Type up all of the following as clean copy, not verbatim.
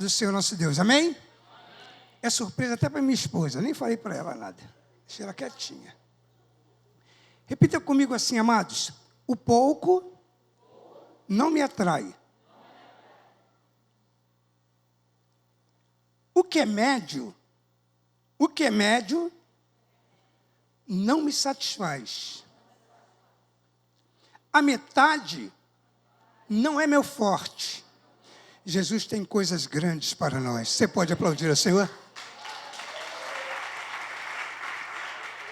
do Senhor nosso Deus, amém? É surpresa até para minha esposa, nem falei para ela nada, deixei ela quietinha. Repita comigo assim, amados: o pouco não me atrai. O que é médio não me satisfaz. A metade não é meu forte. Jesus tem coisas grandes para nós. Você pode aplaudir ao Senhor?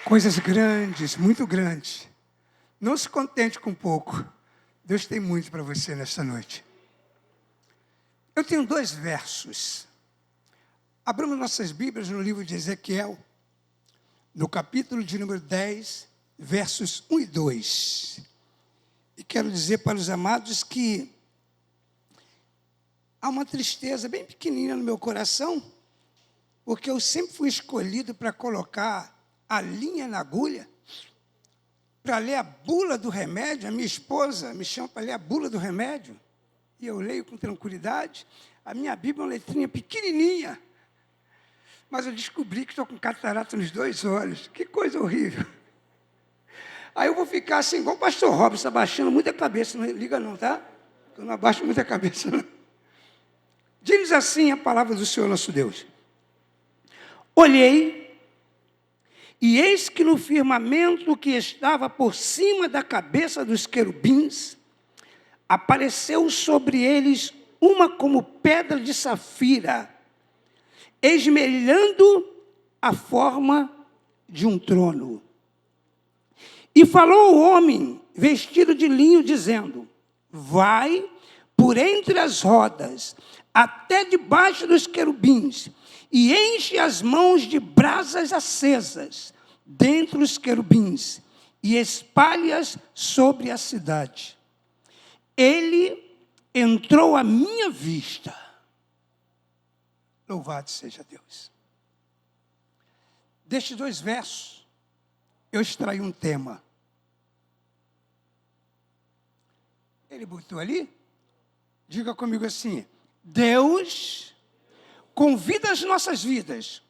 Coisas grandes, muito grandes. Não se contente com pouco. Deus tem muito para você nesta noite. Eu tenho 2 versos. Abramos nossas Bíblias no livro de Ezequiel, no capítulo de número 10, versos 1 e 2. E quero dizer para os amados que há uma tristeza bem pequenina no meu coração, porque eu sempre fui escolhido para colocar a linha na agulha, para ler a bula do remédio. A minha esposa me chama para ler a bula do remédio, e eu leio com tranquilidade. A minha Bíblia é uma letrinha pequenininha, mas eu descobri que estou com catarata nos 2 olhos. Que coisa horrível. Aí eu vou ficar assim, igual o pastor Robson, abaixando muito a cabeça. Não liga não, tá? Eu não abaixo muito a cabeça, não. Diz assim a palavra do Senhor nosso Deus: olhei, e eis que no firmamento que estava por cima da cabeça dos querubins, apareceu sobre eles uma como pedra de safira, esmelhando a forma de um trono. E falou o homem vestido de linho, dizendo: vai por entre as rodas, até debaixo dos querubins, e enche as mãos de brasas acesas dentre os querubins, e espalha-as sobre a cidade. Ele entrou à minha vista. Louvado seja Deus. Destes 2 versos, eu extraí um tema. Ele botou ali? Diga comigo assim: Deus convida as nossas vidas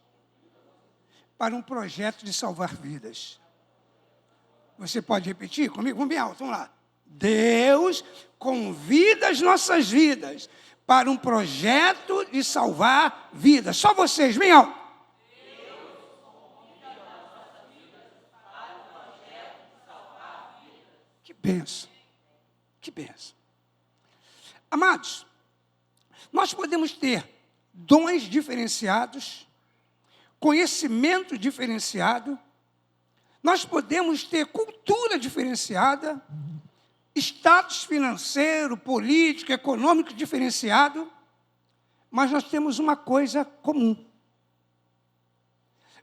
para um projeto de salvar vidas. Você pode repetir comigo? Vamos bem alto, vamos lá. Deus convida as nossas vidas para um projeto de salvar vidas. Só vocês, bem alto. Deus convida as nossas vidas para um projeto de salvar vidas. Que bênção. Que bênção. Amados, nós podemos ter dons diferenciados, conhecimento diferenciado, nós podemos ter cultura diferenciada, status financeiro, político, econômico diferenciado, mas nós temos uma coisa comum.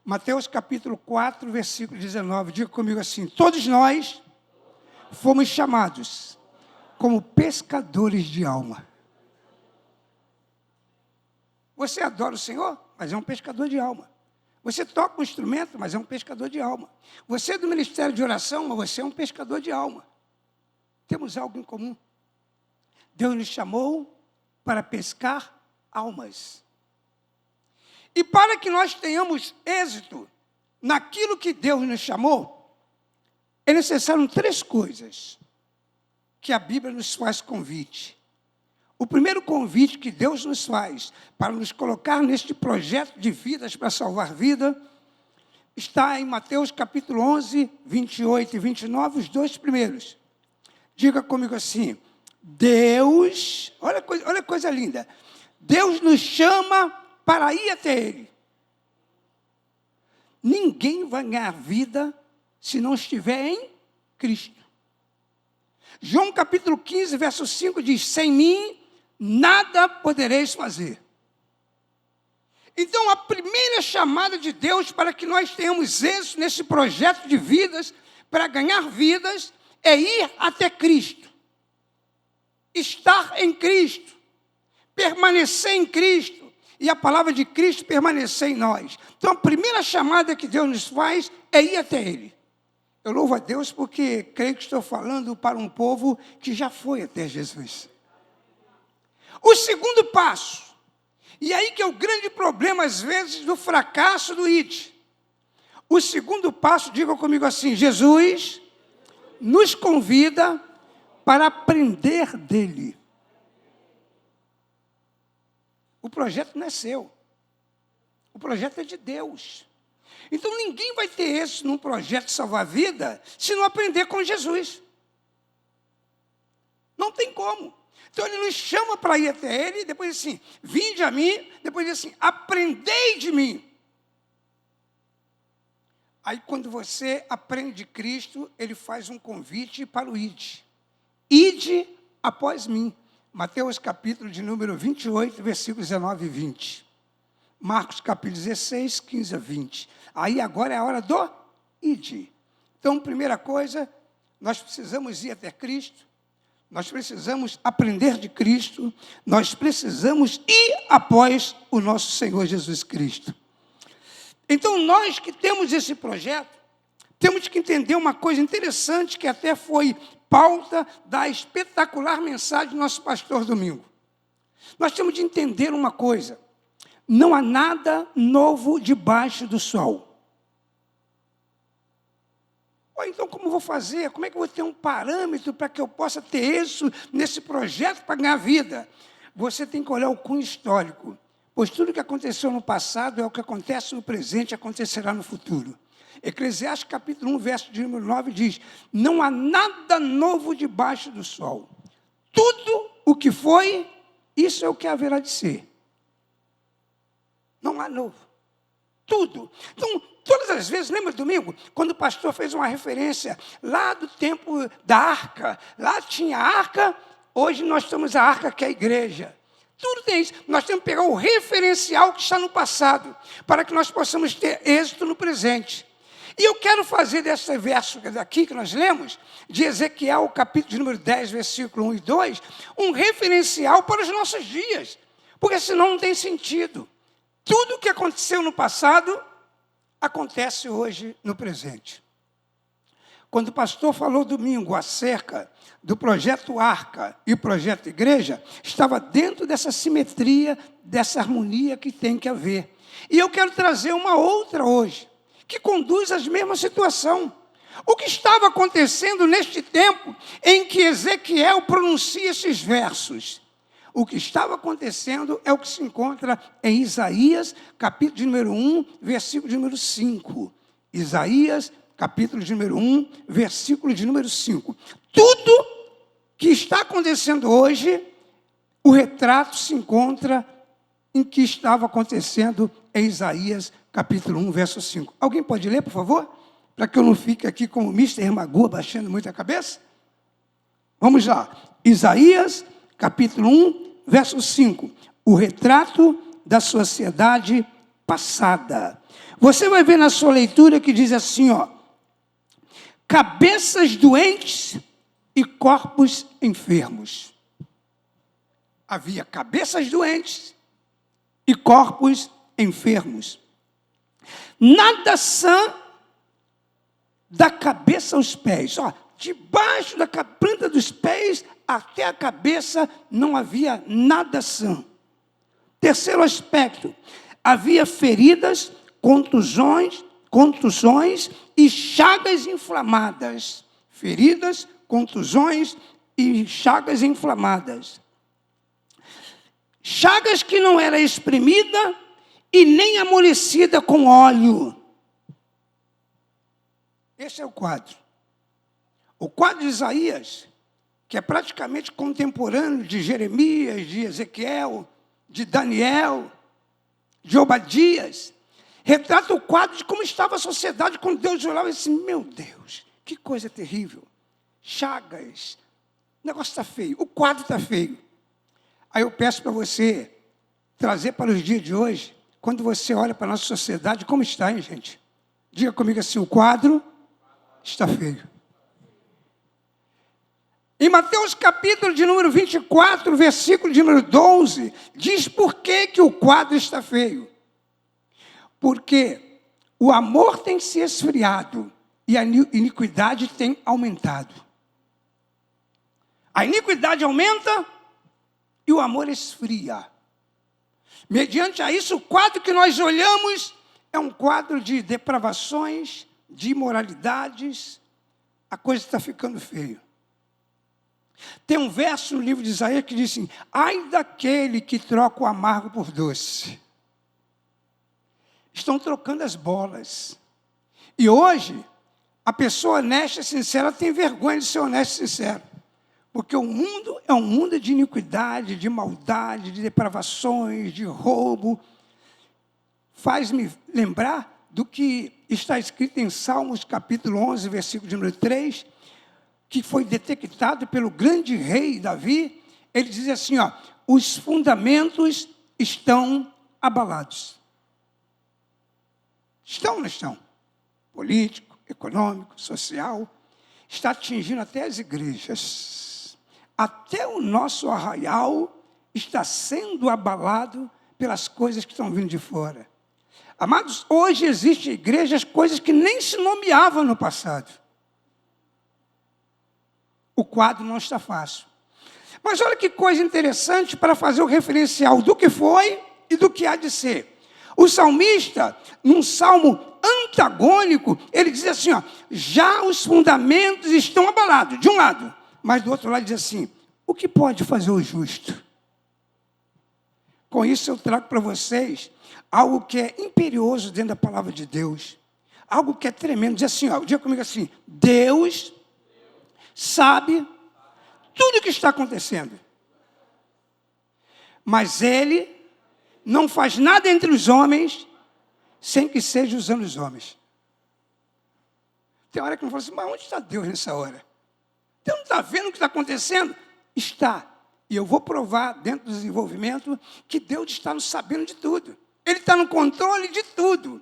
Mateus capítulo 4, versículo 19, diga comigo assim: todos nós fomos chamados como pescadores de alma. Você adora o Senhor, mas é um pescador de alma. Você toca um instrumento, mas é um pescador de alma. Você é do ministério de oração, mas você é um pescador de alma. Temos algo em comum. Deus nos chamou para pescar almas. E para que nós tenhamos êxito naquilo que Deus nos chamou, é necessário 3 coisas que a Bíblia nos faz convite. O primeiro convite que Deus nos faz para nos colocar neste projeto de vidas para salvar vida está em Mateus capítulo 11, 28 e 29, os 2 primeiros. Diga comigo assim: Deus, olha a coisa linda, Deus nos chama para ir até Ele. Ninguém vai ganhar vida se não estiver em Cristo. João capítulo 15, verso 5 diz: sem mim nada podereis fazer. Então, a primeira chamada de Deus para que nós tenhamos êxito nesse projeto de vidas, para ganhar vidas, é ir até Cristo. Estar em Cristo. Permanecer em Cristo. E a palavra de Cristo permanecer em nós. Então, a primeira chamada que Deus nos faz é ir até Ele. Eu louvo a Deus porque creio que estou falando para um povo que já foi até Jesus. O segundo passo E aí que é o grande problema, às vezes, do fracasso do ID. O segundo passo, diga comigo assim, Jesus nos convida para aprender dele. O projeto não é seu. O projeto é de Deus. Então, ninguém vai ter êxito num projeto de salvar a vida se não aprender com Jesus. Não tem como. Então, ele nos chama para ir até ele, depois diz assim, vinde a mim, depois diz assim, aprendei de mim. Aí, quando você aprende de Cristo, ele faz um convite para o ide. Ide após mim. Mateus capítulo de número 28, versículos 19 e 20. Marcos capítulo 16, 15 a 20. Aí agora é a hora do ide. Então, primeira coisa, nós precisamos ir até Cristo, nós precisamos aprender de Cristo, nós precisamos ir após o nosso Senhor Jesus Cristo. Então, nós que temos esse projeto, temos que entender uma coisa interessante que até foi pauta da espetacular mensagem do nosso pastor Domingo. Nós temos de entender uma coisa, não há nada novo debaixo do sol. Então, como eu vou fazer? Como é que eu vou ter um parâmetro para que eu possa ter isso nesse projeto para ganhar vida? Você tem que olhar o cunho histórico, pois tudo que aconteceu no passado é o que acontece no presente e acontecerá no futuro. Eclesiastes capítulo 1, verso de número 9 diz, não há nada novo debaixo do sol. Tudo o que foi, isso é o que haverá de ser. Não há novo. Tudo. Então, todas as vezes, lembra domingo, quando o pastor fez uma referência lá do tempo da arca, lá tinha a arca, hoje nós temos a arca que é a igreja. Tudo tem isso. Nós temos que pegar o referencial que está no passado, para que nós possamos ter êxito no presente. E eu quero fazer desse verso daqui que nós lemos, de Ezequiel, capítulo de número 10, versículo 1 e 2, um referencial para os nossos dias, porque senão não tem sentido. Tudo o que aconteceu no passado, acontece hoje no presente. Quando o pastor falou domingo acerca do projeto Arca e o projeto Igreja, estava dentro dessa simetria, dessa harmonia que tem que haver. E eu quero trazer uma outra hoje, que conduz à mesma situação. O que estava acontecendo neste tempo em que Ezequiel pronuncia esses versos? O que estava acontecendo é o que se encontra em Isaías, capítulo de número 1, versículo de número 5. Isaías, capítulo de número 1, versículo de número 5. Tudo que está acontecendo hoje, o retrato se encontra em que estava acontecendo em Isaías, capítulo 1, verso 5. Alguém pode ler, por favor? Para que eu não fique aqui como Mr. Magoo, baixando muito a cabeça. Vamos lá. Isaías, capítulo 1, verso 5. O retrato da sociedade passada. Você vai ver na sua leitura que diz assim, ó. Cabeças doentes e corpos enfermos. Havia cabeças doentes e corpos enfermos. Nada sã da cabeça aos pés. Ó, debaixo da planta dos pés até a cabeça não havia nada sã. Terceiro aspecto, havia feridas, contusões e chagas inflamadas. Feridas, contusões e chagas inflamadas. Chagas que não era espremida e nem amolecida com óleo. Esse é o quadro. O quadro de Isaías, que é praticamente contemporâneo de Jeremias, de Ezequiel, de Daniel, de Obadias, retrata o quadro de como estava a sociedade quando Deus olhava e disse, meu Deus, que coisa terrível. Chagas, o negócio está feio, o quadro está feio. Aí eu peço para você trazer para os dias de hoje, quando você olha para a nossa sociedade, como está, hein, gente? Diga comigo assim, o quadro está feio. Em Mateus capítulo de número 24, versículo de número 12, diz por que o quadro está feio. Porque o amor tem se esfriado e a iniquidade tem aumentado. A iniquidade aumenta e o amor esfria. Mediante a isso, o quadro que nós olhamos é um quadro de depravações, de imoralidades. A coisa está ficando feia. Tem um verso no livro de Isaías que diz assim: ai daquele que troca o amargo por doce. Estão trocando as bolas. E hoje, a pessoa honesta e sincera tem vergonha de ser honesta e sincera. Porque o mundo é um mundo de iniquidade, de maldade, de depravações, de roubo. Faz-me lembrar do que está escrito em Salmos capítulo 11, versículo de número 3, que foi detectado pelo grande rei Davi. Ele diz assim, ó: os fundamentos estão abalados. Estão ou não estão? Político, econômico, social. Está atingindo até as igrejas. Até o nosso arraial está sendo abalado pelas coisas que estão vindo de fora. Amados, hoje existem igrejas, coisas que nem se nomeavam no passado. O quadro não está fácil. Mas olha que coisa interessante para fazer o referencial do que foi e do que há de ser. O salmista, num salmo antagônico, ele diz assim, ó: já os fundamentos estão abalados, de um lado. Mas do outro lado diz assim: o que pode fazer o justo? Com isso eu trago para vocês algo que é imperioso dentro da palavra de Deus. Algo que é tremendo. Diz assim, ó, diga comigo assim: Deus sabe tudo o que está acontecendo. Mas Ele não faz nada entre os homens sem que seja usando os homens. Tem hora que eu falo assim: mas onde está Deus nessa hora? Deus não está vendo o que está acontecendo? Está. E eu vou provar dentro do desenvolvimento que Deus está nos sabendo de tudo. Ele está no controle de tudo.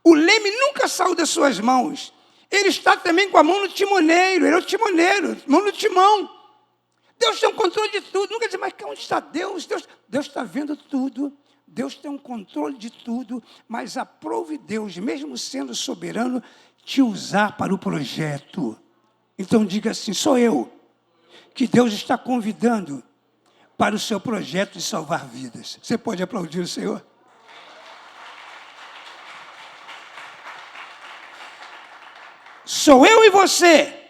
O leme nunca saiu das suas mãos. Ele está também com a mão no timoneiro. Ele é o timoneiro, mão no timão. Deus tem um controle de tudo. Nunca diz, mas onde está Deus? Deus está vendo tudo. Deus tem um controle de tudo. Mas aprove Deus, mesmo sendo soberano, te usar para o projeto. Então diga assim: sou eu que Deus está convidando para o seu projeto de salvar vidas. Você pode aplaudir o Senhor? Sou eu e você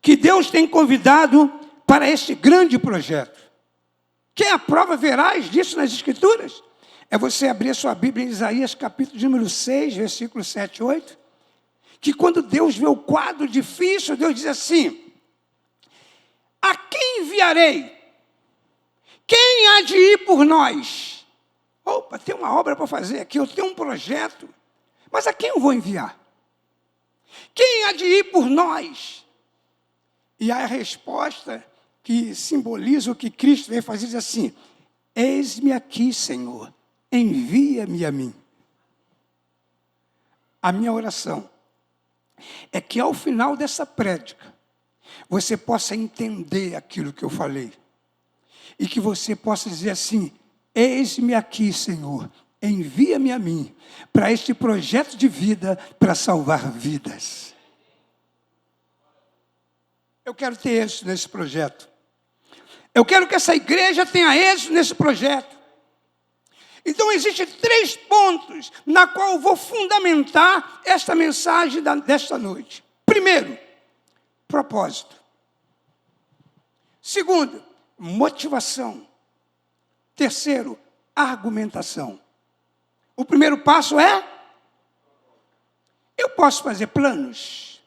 que Deus tem convidado para este grande projeto. Quem é a prova veraz disso nas Escrituras? É você abrir a sua Bíblia em Isaías, capítulo número 6, versículos 7 e 8. Que quando Deus vê o quadro difícil, Deus diz assim: a quem enviarei? Quem há de ir por nós? Opa, tem uma obra para fazer aqui, eu tenho um projeto. Mas a quem eu vou enviar? Quem há de ir por nós? E a resposta que simboliza o que Cristo veio fazer diz assim: eis-me aqui, Senhor, envia-me a mim. A minha oração é que ao final dessa prédica, você possa entender aquilo que eu falei. E que você possa dizer assim: eis-me aqui, Senhor, envia-me a mim, para este projeto de vida, para salvar vidas. Eu quero ter êxito nesse projeto. Eu quero que essa igreja tenha êxito nesse projeto. Então, existem 3 pontos na qual eu vou fundamentar esta mensagem desta noite. Primeiro, propósito. Segundo, motivação. Terceiro, argumentação. O primeiro passo é: eu posso fazer planos.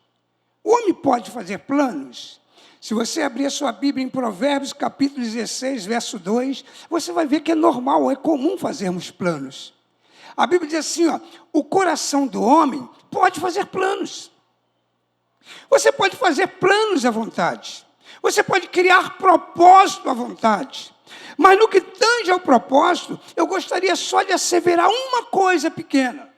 O homem pode fazer planos. Se você abrir a sua Bíblia em Provérbios, capítulo 16, verso 2, você vai ver que é normal, é comum fazermos planos. A Bíblia diz assim, ó: o coração do homem pode fazer planos. Você pode fazer planos à vontade. Você pode criar propósito à vontade. Mas no que tange ao propósito, eu gostaria só de asseverar uma coisa pequena.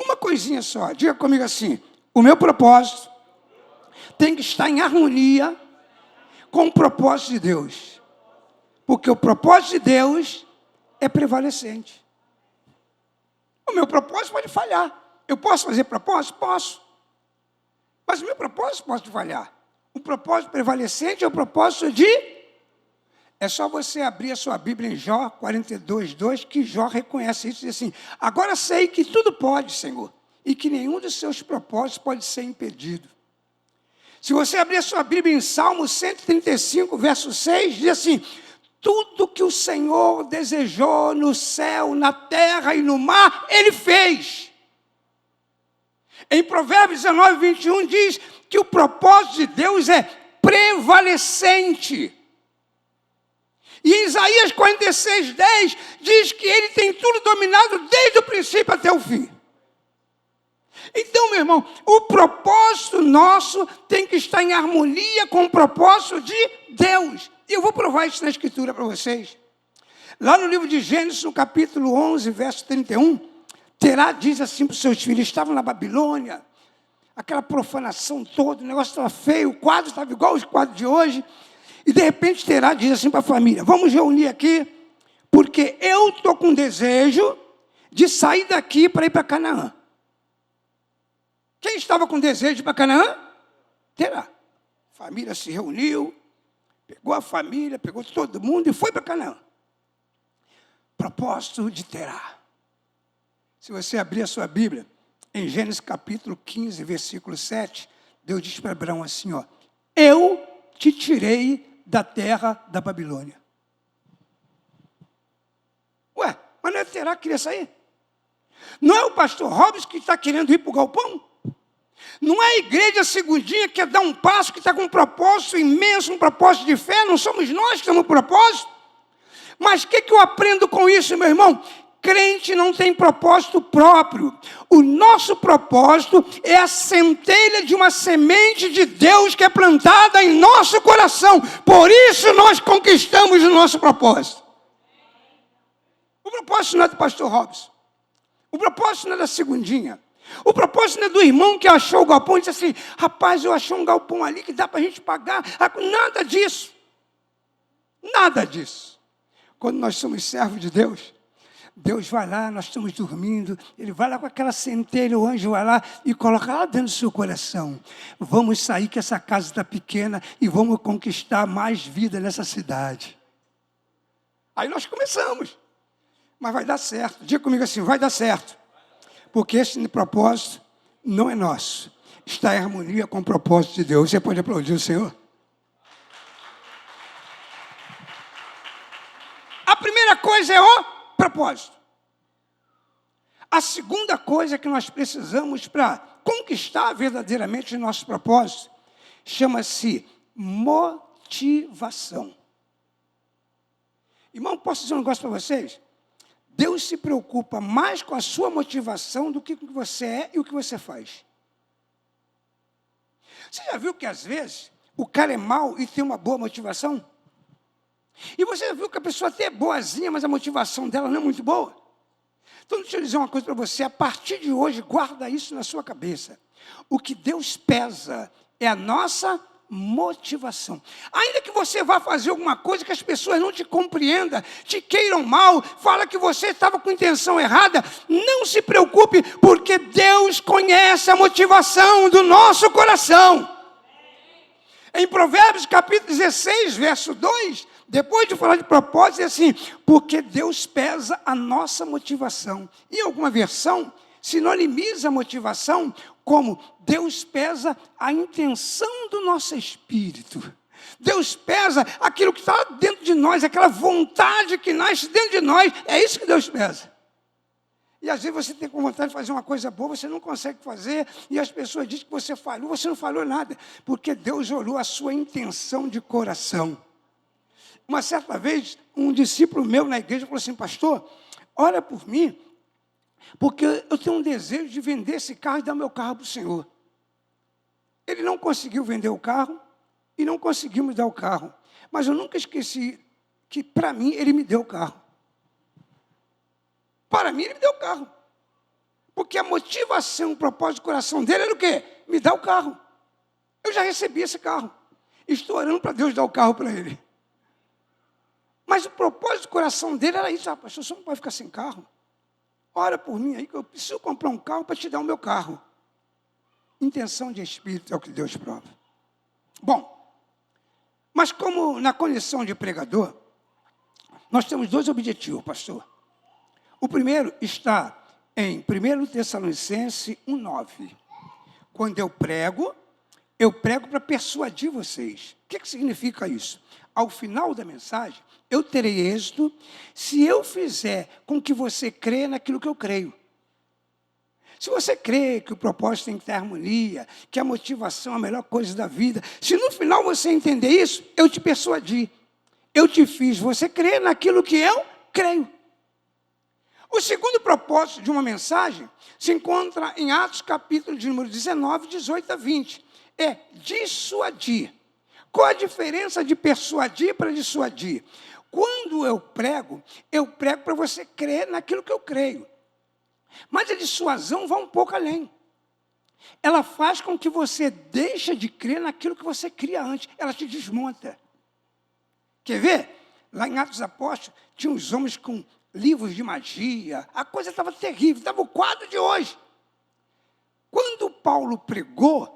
Uma coisinha só. Diga comigo assim: o meu propósito tem que estar em harmonia com o propósito de Deus. Porque o propósito de Deus é prevalecente. O meu propósito pode falhar. Eu posso fazer propósito? Posso. Mas o meu propósito pode falhar. O propósito prevalecente é o propósito de... É só você abrir a sua Bíblia em Jó 42:2, que Jó reconhece isso e diz assim: agora sei que tudo pode, Senhor, e que nenhum dos seus propósitos pode ser impedido. Se você abrir a sua Bíblia em Salmo 135, verso 6, diz assim: tudo que o Senhor desejou no céu, na terra e no mar, Ele fez. Em Provérbios 19:21 diz que o propósito de Deus é prevalecente. E em Isaías 46:10 diz que Ele tem tudo dominado desde o princípio até o fim. Então, meu irmão, o propósito nosso tem que estar em harmonia com o propósito de Deus. E eu vou provar isso na Escritura para vocês. Lá no livro de Gênesis, no capítulo 11, verso 31, Terá diz assim para os seus filhos: estavam na Babilônia, aquela profanação toda, o negócio estava feio, o quadro estava igual aos quadros de hoje, e de repente Terá diz assim para a família: vamos reunir aqui, porque eu estou com desejo de sair daqui para ir para Canaã. Quem estava com desejo de ir para Canaã? Terá. A família se reuniu, pegou a família, pegou todo mundo e foi para Canaã. Propósito de Terá. Se você abrir a sua Bíblia, em Gênesis capítulo 15, versículo 7, Deus diz para Abraão assim, ó: eu te tirei da terra da Babilônia. Ué, mas não é Terá que queria sair? Não é o pastor Robson que está querendo ir para o galpão? Não é a igreja segundinha que quer dar um passo, que está com um propósito imenso, um propósito de fé? Não somos nós que temos um propósito? Mas o que eu aprendo com isso, meu irmão? Crente não tem propósito próprio. O nosso propósito é a centelha de uma semente de Deus que é plantada em nosso coração. Por isso nós conquistamos o nosso propósito. O propósito não é do pastor Robson. O propósito não é da segundinha. O propósito não é do irmão que achou o galpão e disse assim: rapaz, eu achei um galpão ali que dá para a gente pagar. Nada disso. Nada disso. Quando nós somos servos de Deus, Deus vai lá, nós estamos dormindo, Ele vai lá com aquela centelha, o anjo vai lá e coloca lá dentro do seu coração: vamos sair que essa casa está pequena e vamos conquistar mais vida nessa cidade. Aí nós começamos. Mas vai dar certo. Diga comigo assim: vai dar certo. Porque esse propósito não é nosso. Está em harmonia com o propósito de Deus. Você pode aplaudir o Senhor? A primeira coisa é o propósito. A segunda coisa que nós precisamos para conquistar verdadeiramente o nosso propósito chama-se motivação. Irmão, posso dizer um negócio para vocês? Deus se preocupa mais com a sua motivação do que com o que você é e o que você faz. Você já viu que às vezes o cara é mau e tem uma boa motivação? E você já viu que a pessoa até é boazinha, mas a motivação dela não é muito boa? Então deixa eu dizer uma coisa para você: a partir de hoje, guarda isso na sua cabeça. O que Deus pesa é a nossa motivação. Ainda que você vá fazer alguma coisa que as pessoas não te compreendam, te queiram mal, fala que você estava com intenção errada, não se preocupe, porque Deus conhece a motivação do nosso coração. Em Provérbios capítulo 16, verso 2, depois de falar de propósito, é assim: porque Deus pesa a nossa motivação. Em alguma versão, sinonimiza a motivação como: Deus pesa a intenção do nosso espírito. Deus pesa aquilo que está dentro de nós, aquela vontade que nasce dentro de nós. É isso que Deus pesa. E às vezes você tem vontade de fazer uma coisa boa, você não consegue fazer, e as pessoas dizem que você falhou. Você não falhou nada, porque Deus olhou a sua intenção de coração. Uma certa vez, um discípulo meu na igreja falou assim: pastor, ora por mim, porque eu tenho um desejo de vender esse carro e dar meu carro para o Senhor. Ele não conseguiu vender o carro e não conseguimos dar o carro. Mas eu nunca esqueci que, para mim, ele me deu o carro. Para mim, ele me deu o carro. Porque a motivação, o propósito do coração dele era o quê? Me dar o carro. Eu já recebi esse carro. Estou orando para Deus dar o carro para ele. Mas o propósito do coração dele era isso: pastor, você não pode ficar sem carro. Ora por mim aí, que eu preciso comprar um carro para te dar o meu carro. Intenção de espírito é o que Deus prova. Bom, mas como na condição de pregador, Nós temos dois objetivos, pastor. O primeiro está em 1 Tessalonicenses 1,9. Quando eu prego para persuadir vocês. O que significa isso? Ao final da mensagem, eu terei êxito se eu fizer com que você creia naquilo que eu creio. Se você crê que o propósito tem que ter harmonia, que a motivação é a melhor coisa da vida, se no final você entender isso, eu te persuadi. Eu te fiz você crer naquilo que eu creio. O segundo propósito de uma mensagem se encontra em Atos capítulo de número 19, 18 a 20. É dissuadir. Qual a diferença de persuadir para dissuadir? Quando eu prego para você crer naquilo que eu creio. Mas a dissuasão vai um pouco além. Ela faz com que você deixe de crer naquilo que você cria antes. Ela te desmonta. Quer ver? Lá em Atos dos Apóstolos, tinha uns homens com livros de magia. A coisa estava terrível, estava o quadro de hoje. Quando Paulo pregou,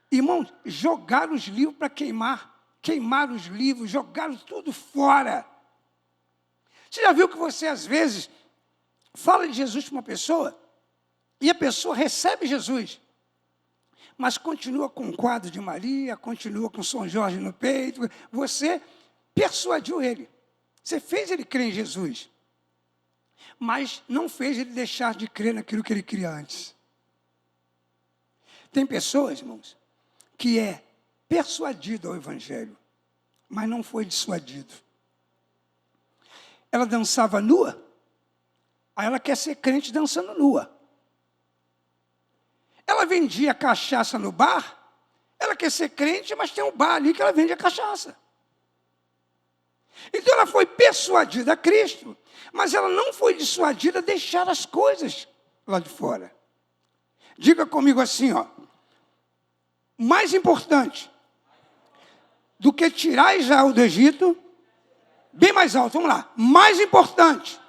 irmãos, jogaram os livros para queimar. Queimaram os livros, jogaram tudo fora. Você já viu que você, às vezes, fala de Jesus para uma pessoa e a pessoa recebe Jesus, mas continua com o quadro de Maria, continua com São Jorge no peito. Você persuadiu ele. Você fez ele crer em Jesus, mas não fez ele deixar de crer naquilo que ele cria antes. Tem pessoas, irmãos, que é persuadido ao Evangelho, mas não foi dissuadido. Ela dançava nua, aí ela quer ser crente dançando nua. Ela vendia cachaça no bar, ela quer ser crente, mas tem um bar ali que ela vende a cachaça. Então ela foi persuadida a Cristo, mas ela não foi dissuadida a deixar as coisas lá de fora. Diga comigo assim, ó. Mais importante do que tirar Israel do Egito, bem mais alto, vamos lá. Mais importante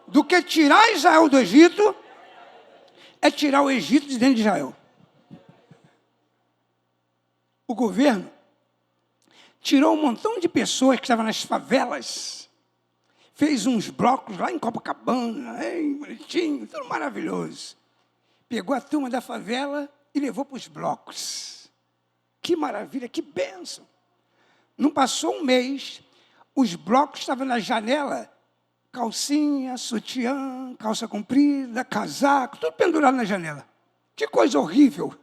do que tirar Israel do Egito é tirar o Egito de dentro de Israel. O governo tirou um montão de pessoas que estavam nas favelas, fez uns blocos lá em Copacabana, bonitinho, tudo maravilhoso. Pegou a turma da favela e levou para os blocos. Que maravilha, que bênção. Não passou um mês, os blocos estavam na janela, calcinha, sutiã, calça comprida, casaco, tudo pendurado na janela. Que coisa horrível.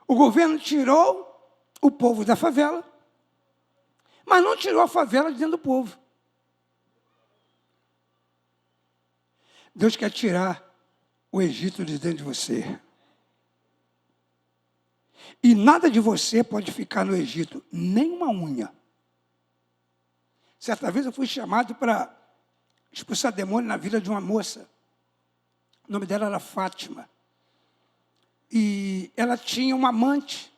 O governo tirou o povo da favela, mas não tirou a favela de dentro do povo. Deus quer tirar o Egito de dentro de você. E nada de você pode ficar no Egito, nem uma unha. Certa vez eu fui chamado para expulsar demônio na vida de uma moça. O nome dela era Fátima. E ela tinha um amante,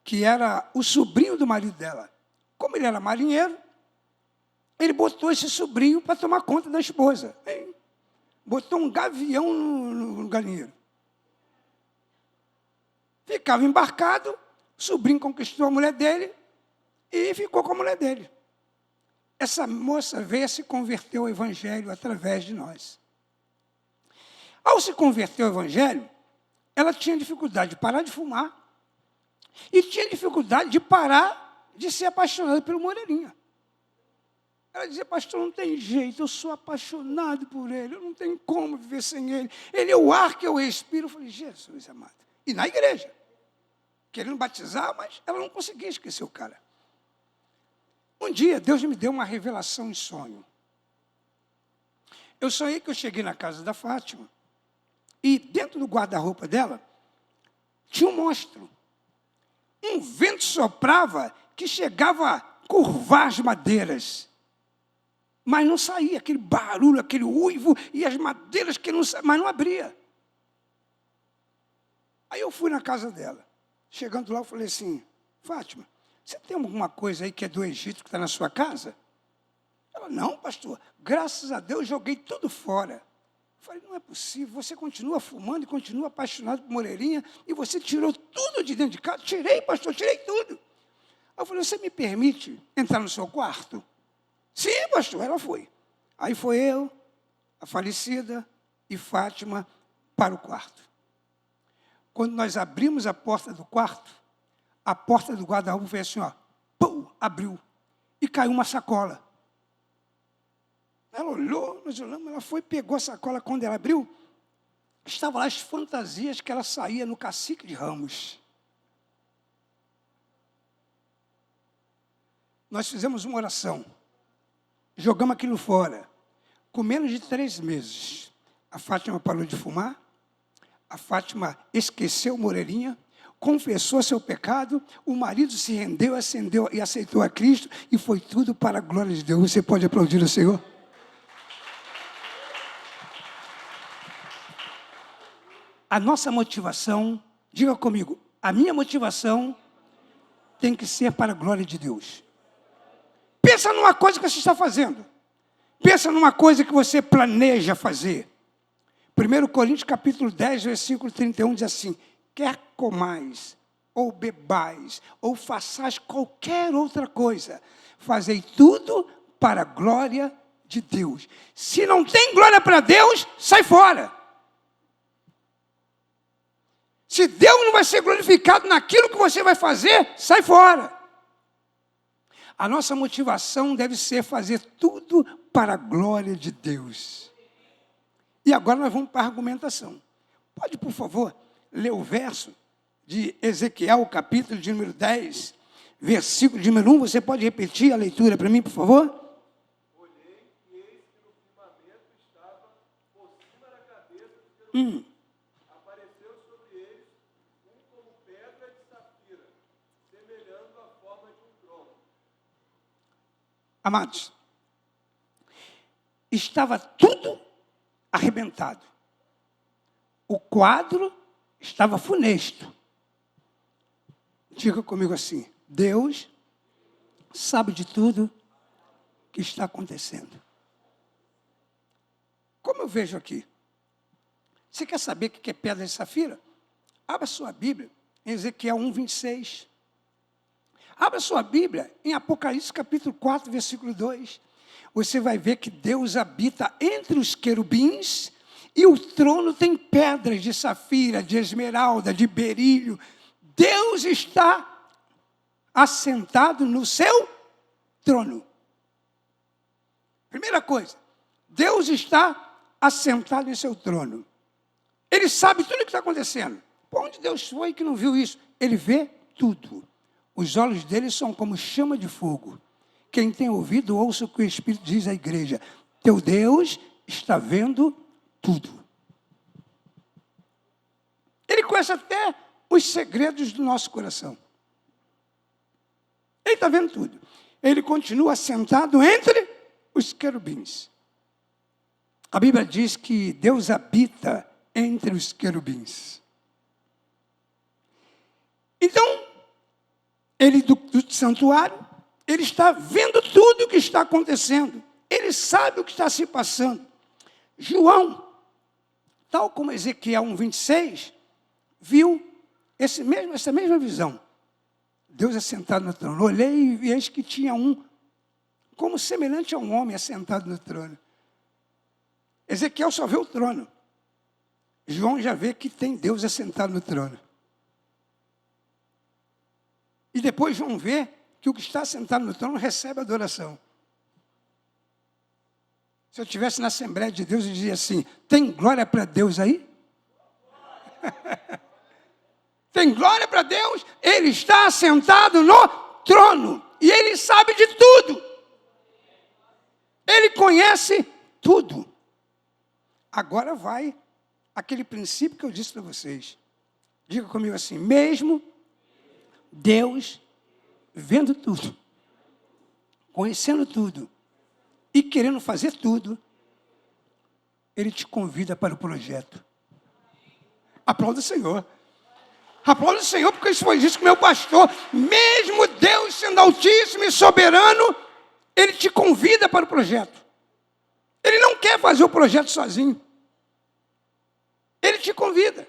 que era o sobrinho do marido dela. Como ele era marinheiro, ele botou esse sobrinho para tomar conta da esposa. Botou um gavião no galinheiro. Ficava embarcado, o sobrinho conquistou a mulher dele e ficou com a mulher dele. Essa moça veio a se converter ao Evangelho através de nós. Ao se converter ao Evangelho, ela tinha dificuldade de parar de fumar e tinha dificuldade de parar de ser apaixonada pelo Moreirinha. Ela dizia, pastor, não tem jeito, eu sou apaixonado por ele, eu não tenho como viver sem ele. Ele é o ar que eu respiro. Eu falei, Jesus amado. E na igreja, querendo batizar, mas ela não conseguia esquecer o cara. Um dia, Deus me deu uma revelação em sonho. Eu sonhei que eu cheguei na casa da Fátima e dentro do guarda-roupa dela tinha um monstro. Um vento soprava que chegava a curvar as madeiras. Mas não saía, aquele barulho, aquele uivo e as madeiras que não saíam, mas não abria. Aí eu fui na casa dela. Chegando lá, eu falei assim, Fátima, você tem alguma coisa aí que é do Egito que está na sua casa? Ela, não, pastor, graças a Deus joguei tudo fora. Eu falei, não é possível, você continua fumando e continua apaixonado por Moreirinha e você tirou tudo de dentro de casa? Tirei, pastor, tirei tudo. Aí eu falei, você me permite entrar no seu quarto? Sim, pastor, ela foi. Aí foi eu, a falecida e Fátima para o quarto. Quando nós abrimos a porta do quarto, a porta do guarda-roupa fez assim, ó, pum, abriu e caiu uma sacola. Ela olhou, nós olhamos, ela foi, pegou a sacola. Quando ela abriu, estavam lá as fantasias que ela saía no Cacique de Ramos. Nós fizemos uma oração, jogamos aquilo fora. Com menos de 3 meses, a Fátima parou de fumar, a Fátima esqueceu Moreirinha, confessou seu pecado, o marido se rendeu, acendeu e aceitou a Cristo, e foi tudo para a glória de Deus. Você pode aplaudir o Senhor? A nossa motivação, diga comigo, a minha motivação tem que ser para a glória de Deus. Pensa numa coisa que você está fazendo. Pensa numa coisa que você planeja fazer. 1 Coríntios capítulo 10, versículo 31 diz assim: quer comais, ou bebais, ou façais qualquer outra coisa, fazei tudo para a glória de Deus. Se não tem glória para Deus, sai fora. Se Deus não vai ser glorificado naquilo que você vai fazer, sai fora. A nossa motivação deve ser fazer tudo para a glória de Deus. E agora nós vamos para a argumentação. Pode, por favor, ler o verso de Ezequiel, capítulo de número 10, versículo de número 1. Você pode repetir a leitura para mim, por favor? Olhei e eis que no firmamento estava por cima da cabeça do querubim. Apareceu sobre eles um como pedra de safira, semelhando a forma de um trono. Amados, estava tudo arrebentado. O quadro estava funesto. Diga comigo assim: Deus sabe de tudo que está acontecendo. Como eu vejo aqui? Você quer saber o que é pedra de safira? Abra sua Bíblia em Ezequiel 1, 26. Abra sua Bíblia em Apocalipse capítulo 4, versículo 2. Você vai ver que Deus habita entre os querubins e o trono tem pedras de safira, de esmeralda, de berílio. Deus está assentado no seu trono. Primeira coisa, Deus está assentado em seu trono. Ele sabe tudo o que está acontecendo. Por onde Deus foi que não viu isso? Ele vê tudo. Os olhos dele são como chama de fogo. Quem tem ouvido, ouça o que o Espírito diz à igreja. Teu Deus está vendo tudo. Ele conhece até os segredos do nosso coração. Ele está vendo tudo. Ele continua sentado entre os querubins. A Bíblia diz que Deus habita entre os querubins. Então, ele do santuário, ele está vendo tudo o que está acontecendo. Ele sabe o que está se passando. João, tal como Ezequiel 1:26, viu essa mesma visão. Deus assentado no trono. Olhei e eis que tinha um, como semelhante a um homem assentado no trono. Ezequiel só vê o trono. João já vê que tem Deus assentado no trono. E depois João vê que o que está sentado no trono recebe adoração. Se eu estivesse na Assembleia de Deus, eu dizia assim: tem glória para Deus aí? Tem glória para Deus? Ele está sentado no trono. E Ele sabe de tudo. Ele conhece tudo. Agora vai aquele princípio que eu disse para vocês. Diga comigo assim: mesmo Deus vendo tudo, conhecendo tudo e querendo fazer tudo, Ele te convida para o projeto. Aplauda o Senhor. Aplauda o Senhor, porque isso foi isso que meu pastor, mesmo Deus sendo altíssimo e soberano, Ele te convida para o projeto. Ele não quer fazer o projeto sozinho. Ele te convida.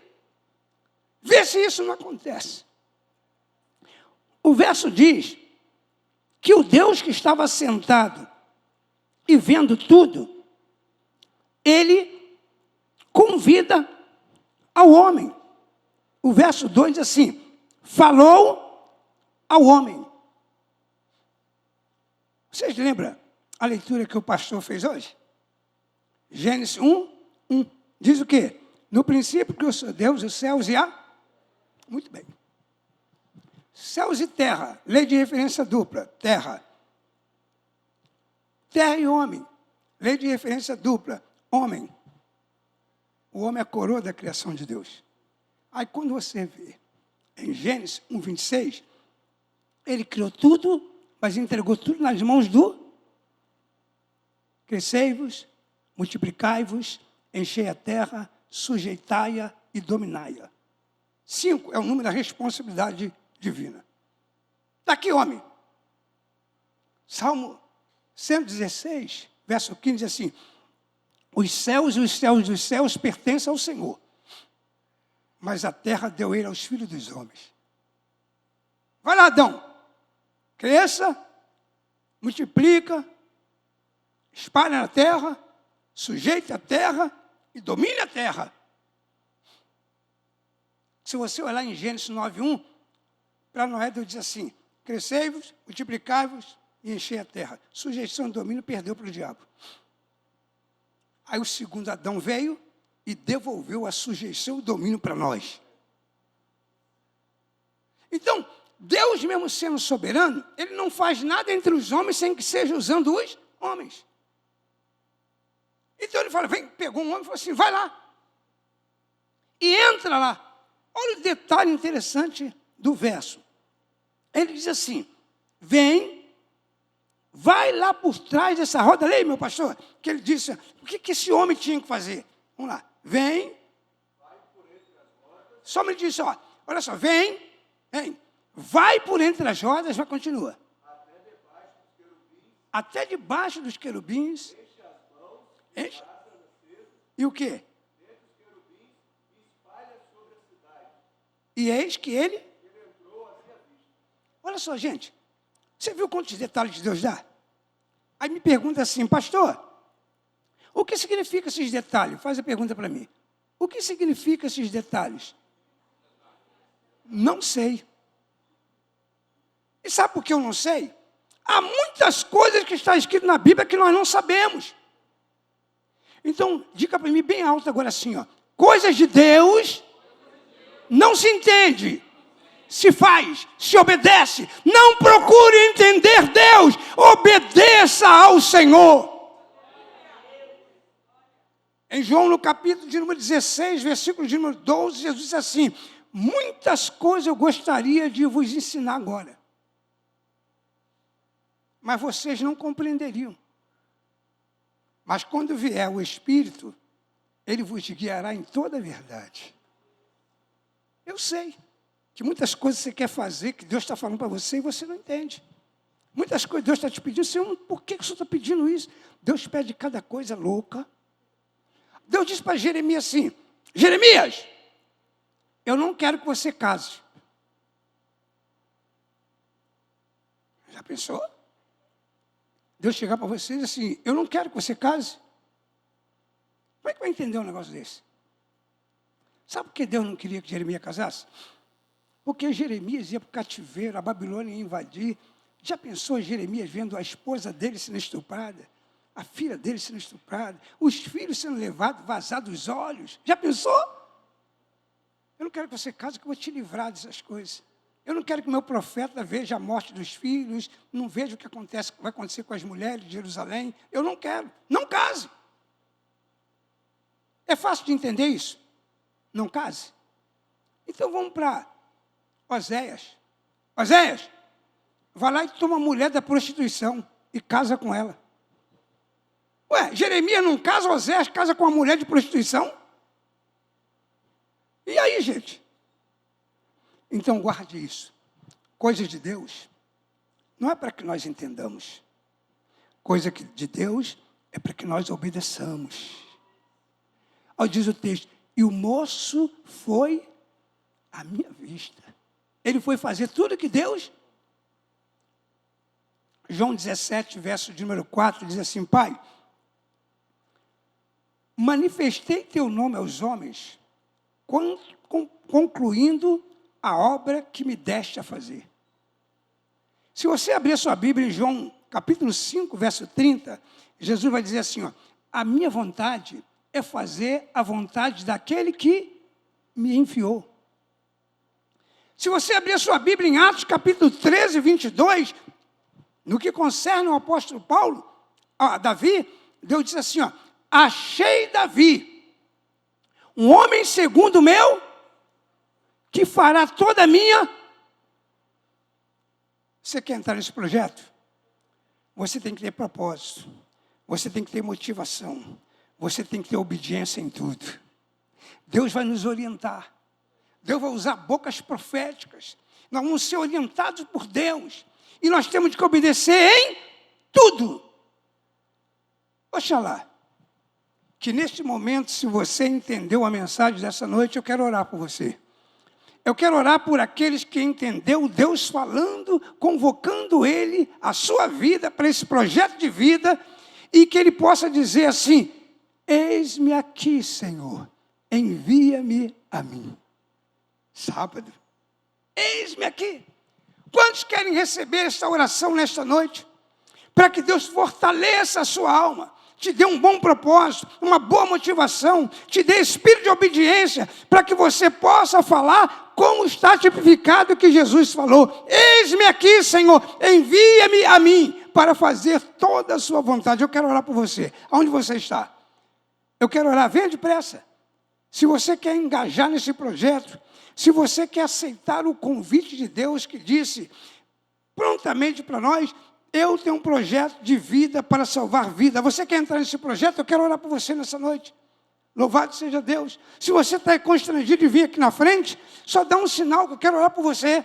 Vê se isso não acontece. O verso diz que o Deus que estava sentado e vendo tudo, ele convida ao homem. O verso 2 diz assim: falou ao homem. Vocês lembram a leitura que o pastor fez hoje? Gênesis 1. Diz o quê? No princípio criou Deus os céus e a... Muito bem. Céus e terra, lei de referência dupla, terra. Terra e homem, lei de referência dupla, homem. O homem é a coroa da criação de Deus. Aí quando você vê em Gênesis 1:26, ele criou tudo, mas entregou tudo nas mãos do... Crescei-vos, multiplicai-vos, enchei a terra, sujeitai-a e dominai-a. 5 é o número da responsabilidade divina. Daqui, homem. Salmo 116, verso 15, diz assim: os céus e os céus dos céus pertencem ao Senhor, mas a terra deu ele aos filhos dos homens. Vai lá, Adão. Cresça, multiplica, espalha na terra, sujeite a terra e domine a terra. Se você olhar em Gênesis 9:1, para Noé Deus diz assim: crescei-vos, multiplicai-vos e enchei a terra. Sujeição e domínio perdeu para o diabo. Aí o segundo Adão veio e devolveu a sujeição e o domínio para nós. Então, Deus mesmo sendo soberano, ele não faz nada entre os homens sem que seja usando os homens. Então ele fala, vem, pegou um homem e falou assim, vai lá. E entra lá. Olha o detalhe interessante do verso. Ele diz assim, vem, vai lá por trás dessa roda. Leia, meu pastor, que ele disse, o que esse homem tinha que fazer? Vamos lá, vem. Só me disse, ó, olha só, vem, vai por entre as rodas, vai, continua. Até debaixo dos querubins. Enche. E o quê? E eis que ele... Olha só, gente. Você viu quantos detalhes Deus dá? Aí me pergunta assim, pastor, o que significa esses detalhes? Faz a pergunta para mim. O que significa esses detalhes? Não sei. E sabe por que eu não sei? Há muitas coisas que está escrito na Bíblia que nós não sabemos. Então, dica para mim bem alta agora assim, ó. Coisas de Deus não se entende, se faz, se obedece. Não procure entender Deus, obedeça ao Senhor. Em João, no capítulo de número 16, versículo de número 12, Jesus diz assim, muitas coisas eu gostaria de vos ensinar agora, mas vocês não compreenderiam. Mas quando vier o Espírito, ele vos guiará em toda a verdade. Eu sei que muitas coisas você quer fazer, que Deus está falando para você, e você não entende. Muitas coisas Deus está te pedindo, Senhor, por que o Senhor está pedindo isso? Deus pede cada coisa louca. Deus disse para Jeremias assim, Jeremias, eu não quero que você case. Já pensou? Deus chegar para você e dizer assim, eu não quero que você case. Como é que vai entender um negócio desse? Sabe por que Deus não queria que Jeremias casasse? Porque Jeremias ia para o cativeiro, a Babilônia ia invadir. Já pensou Jeremias vendo a esposa dele sendo estuprada? A filha dele sendo estuprada? Os filhos sendo levados, vazados os olhos? Já pensou? Eu não quero que você case, que eu vou te livrar dessas coisas. Eu não quero que o meu profeta veja a morte dos filhos, não veja o que acontece, vai acontecer com as mulheres de Jerusalém. Eu não quero. Não case. É fácil de entender isso? Não case? Então vamos para Oséias. Oséias, vai lá e toma a mulher da prostituição e casa com ela. Ué, Jeremias não casa, Oséias casa com a mulher de prostituição? E aí, gente? Então guarde isso. Coisas de Deus não é para que nós entendamos. Coisa de Deus é para que nós obedeçamos. Aí diz o texto, e o moço foi à minha vista. Ele foi fazer tudo que Deus João 17, verso de número 4, diz assim: Pai, manifestei teu nome aos homens, concluindo a obra que me deste a fazer. Se você abrir a sua Bíblia em João, capítulo 5, verso 30, Jesus vai dizer assim, ó, a minha vontade é fazer a vontade daquele que me enviou. Se você abrir a sua Bíblia em Atos, capítulo 13, 22, no que concerne ao apóstolo Paulo, Davi, Deus diz assim, ó, achei Davi, um homem segundo o meu, que fará toda a minha. Você quer entrar nesse projeto? Você tem que ter propósito, você tem que ter motivação, você tem que ter obediência em tudo. Deus vai nos orientar, Deus vai usar bocas proféticas, nós vamos ser orientados por Deus, e nós temos que obedecer em tudo. Oxalá, que neste momento, se você entendeu a mensagem dessa noite, eu quero orar por você. Eu quero orar por aqueles que entenderam Deus falando, convocando Ele, a sua vida, para esse projeto de vida, e que Ele possa dizer assim, eis-me aqui, Senhor, envia-me a mim. Sábado, eis-me aqui. Quantos querem receber esta oração nesta noite? Para que Deus fortaleça a sua alma, te dê um bom propósito, uma boa motivação, te dê espírito de obediência, para que você possa falar como está tipificado que Jesus falou. Eis-me aqui, Senhor, envia-me a mim, para fazer toda a sua vontade. Eu quero orar por você. Aonde você está? Eu quero orar, venha depressa. Se você quer engajar nesse projeto, se você quer aceitar o convite de Deus que disse prontamente para nós, eu tenho um projeto de vida para salvar vida. Você quer entrar nesse projeto? Eu quero orar por você nessa noite. Louvado seja Deus. Se você está constrangido de vir aqui na frente, só dá um sinal que eu quero orar por você.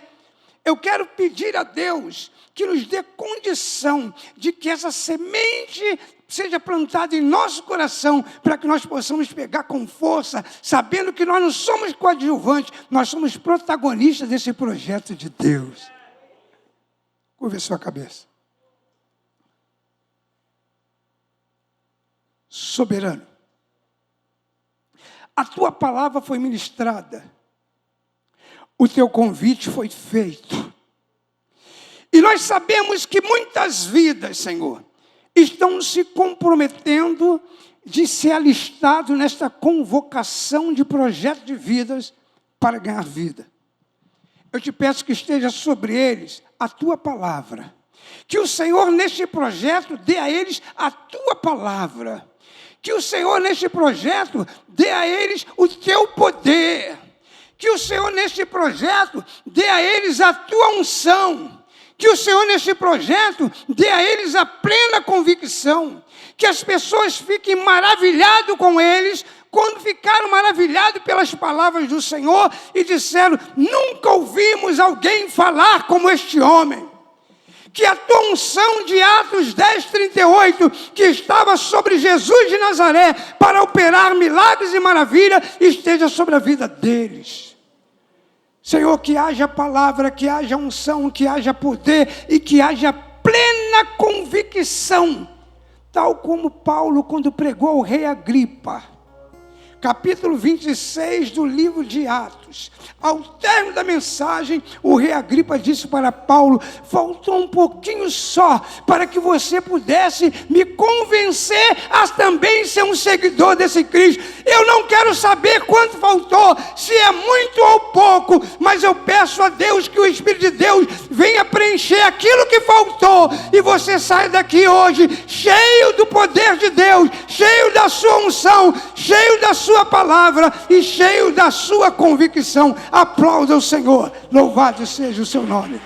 Eu quero pedir a Deus que nos dê condição de que essa semente seja plantada em nosso coração, para que nós possamos pegar com força, sabendo que nós não somos coadjuvantes, nós somos protagonistas desse projeto de Deus. Curva a sua cabeça. Soberano, a tua palavra foi ministrada, o teu convite foi feito, e nós sabemos que muitas vidas, Senhor, estão se comprometendo de ser alistados nesta convocação de projeto de vidas para ganhar vida. Eu te peço que esteja sobre eles a tua palavra, que o Senhor neste projeto dê a eles a tua palavra, que o Senhor neste projeto dê a eles o teu poder, que o Senhor neste projeto dê a eles a tua unção, que o Senhor neste projeto dê a eles a plena convicção, que as pessoas fiquem maravilhadas com eles, quando ficaram maravilhados pelas palavras do Senhor e disseram, nunca ouvimos alguém falar como este homem. Que a tua unção de Atos 10, 38, que estava sobre Jesus de Nazaré, para operar milagres e maravilhas, esteja sobre a vida deles. Senhor, que haja palavra, que haja unção, que haja poder e que haja plena convicção, tal como Paulo, quando pregou ao rei Agripa, capítulo 26 do livro de Atos. Ao término da mensagem, o rei Agripa disse para Paulo, faltou um pouquinho só, para que você pudesse me convencer a também ser um seguidor desse Cristo. Eu não quero saber quanto faltou, se é muito ou pouco, mas eu peço a Deus que o Espírito de Deus venha preencher aquilo que faltou, e você saia daqui hoje, cheio do poder de Deus, cheio da sua unção, cheio da sua palavra e cheio da sua convicção. Aplauda o Senhor, louvado seja o seu nome.